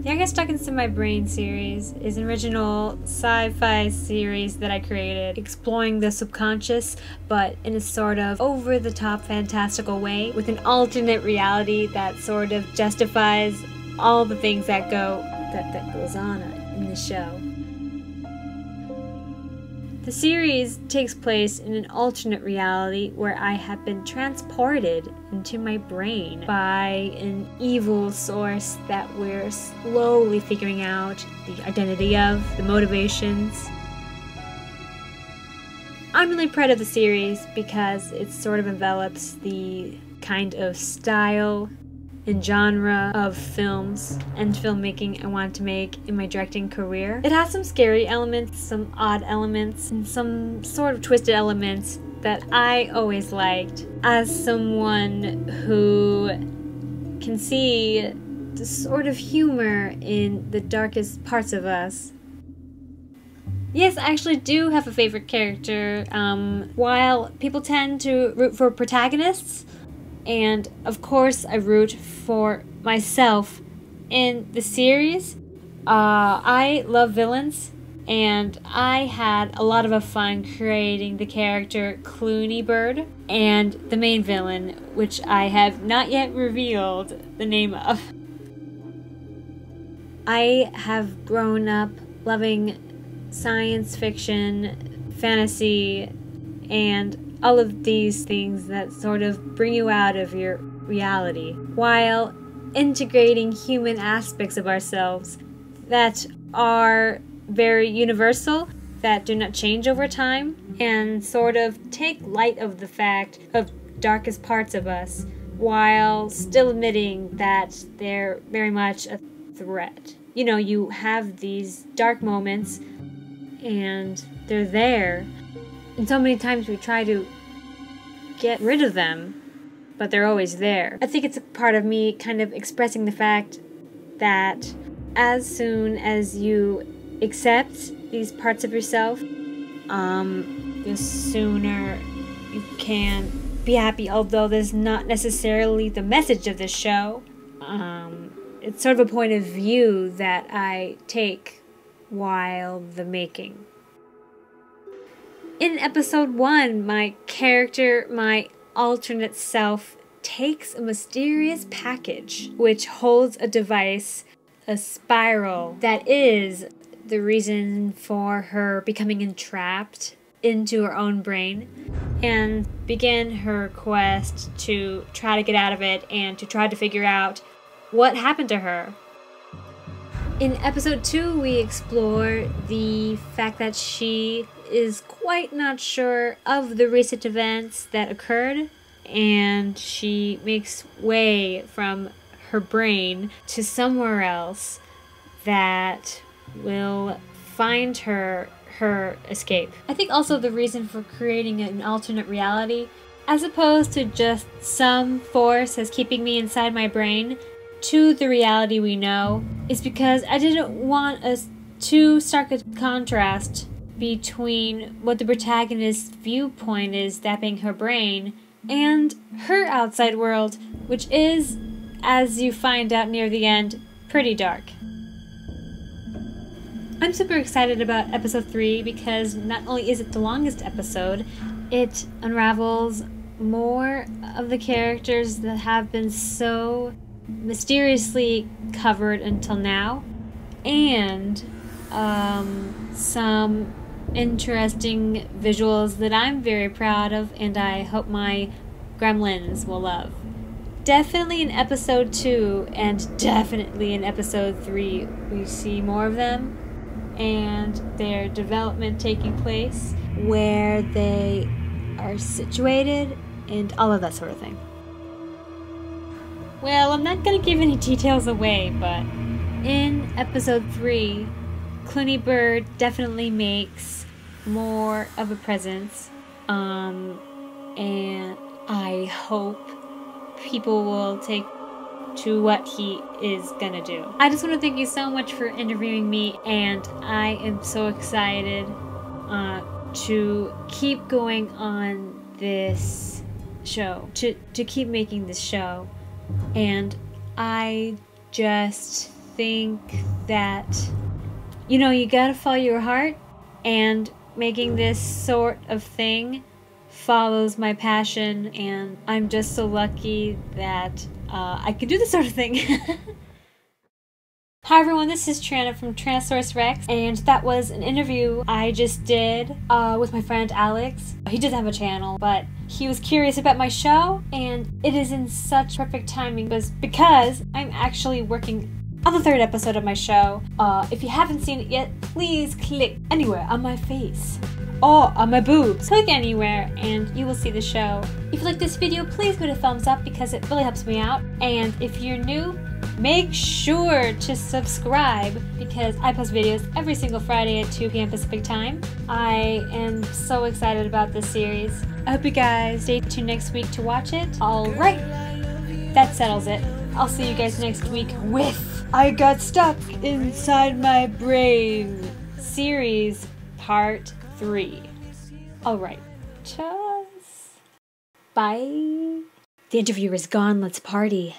The I Get Stuck Into My Brain series is an original sci-fi series that I created, exploring the subconscious, but in a sort of over-the-top fantastical way, with an alternate reality that sort of justifies all the things that goes on in the show. The series takes place in an alternate reality where I have been transported into my brain by an evil source that we're slowly figuring out the identity of, the motivations. I'm really proud of the series because it sort of envelops the kind of style and genre of films and filmmaking I want to make in my directing career. It has some scary elements, some odd elements, and some sort of twisted elements that I always liked. As someone who can see the sort of humor in the darkest parts of us. Yes, I actually do have a favorite character. While people tend to root for protagonists, and of course I root for myself in the series, I love villains, and I had a lot of fun creating the character Clooney Bird and the main villain, which I have not yet revealed the name of. I have grown up loving science fiction, fantasy, and all of these things that sort of bring you out of your reality, while integrating human aspects of ourselves that are very universal, that do not change over time, and sort of take light of the fact of darkest parts of us, while still admitting that they're very much a threat. You know, you have these dark moments, and they're there. And so many times we try to get rid of them, but they're always there. I think it's a part of me kind of expressing the fact that as soon as you accept these parts of yourself, the sooner you can be happy, although there's not necessarily the message of this show. It's sort of a point of view that I take while the making. In episode 1, my character, my alternate self, takes a mysterious package which holds a device, a spiral, that is the reason for her becoming entrapped into her own brain, and begin her quest to try to get out of it and to try to figure out what happened to her. In episode 2, we explore the fact that she is quite not sure of the recent events that occurred, and she makes way from her brain to somewhere else that will find her escape. I think also the reason for creating an alternate reality, as opposed to just some force that's keeping me inside my brain, to the reality we know, is because I didn't want a too stark a contrast between what the protagonist's viewpoint is, that being her brain, and her outside world, which is, as you find out near the end, pretty dark. I'm super excited about episode 3 because not only is it the longest episode, it unravels more of the characters that have been so mysteriously covered until now, and some interesting visuals that I'm very proud of, and I hope my gremlins will love. Definitely in episode 2 and definitely in episode 3 we see more of them and their development taking place, where they are situated, and all of that sort of thing. Well, I'm not going to give any details away, but in episode 3, Clooney Bird definitely makes more of a presence, and I hope people will take to what he is gonna do. I just want to thank you so much for interviewing me, and I am so excited to keep going on this show, to keep making this show, and I just think that, you know, you gotta follow your heart, and making this sort of thing follows my passion, and I'm just so lucky that I can do this sort of thing. Hi everyone, this is Triana from Tyrannosaurus Rex, and that was an interview I just did with my friend Alex. He doesn't have a channel, but he was curious about my show, and it is in such perfect timing because I'm actually working on the 3rd episode of my show. If you haven't seen it yet, please click anywhere on my face or on my boobs. Click anywhere and you will see the show. If you like this video, please give it a thumbs up because it really helps me out. And if you're new, make sure to subscribe because I post videos every single Friday at 2 p.m. Pacific time. I am so excited about this series. I hope you guys stay tuned next week to watch it. Alright, that settles it. I'll see you guys next week with I Got Stuck Inside My Brain series part 3. Alright, cheers. Bye. The interviewer is gone, let's party.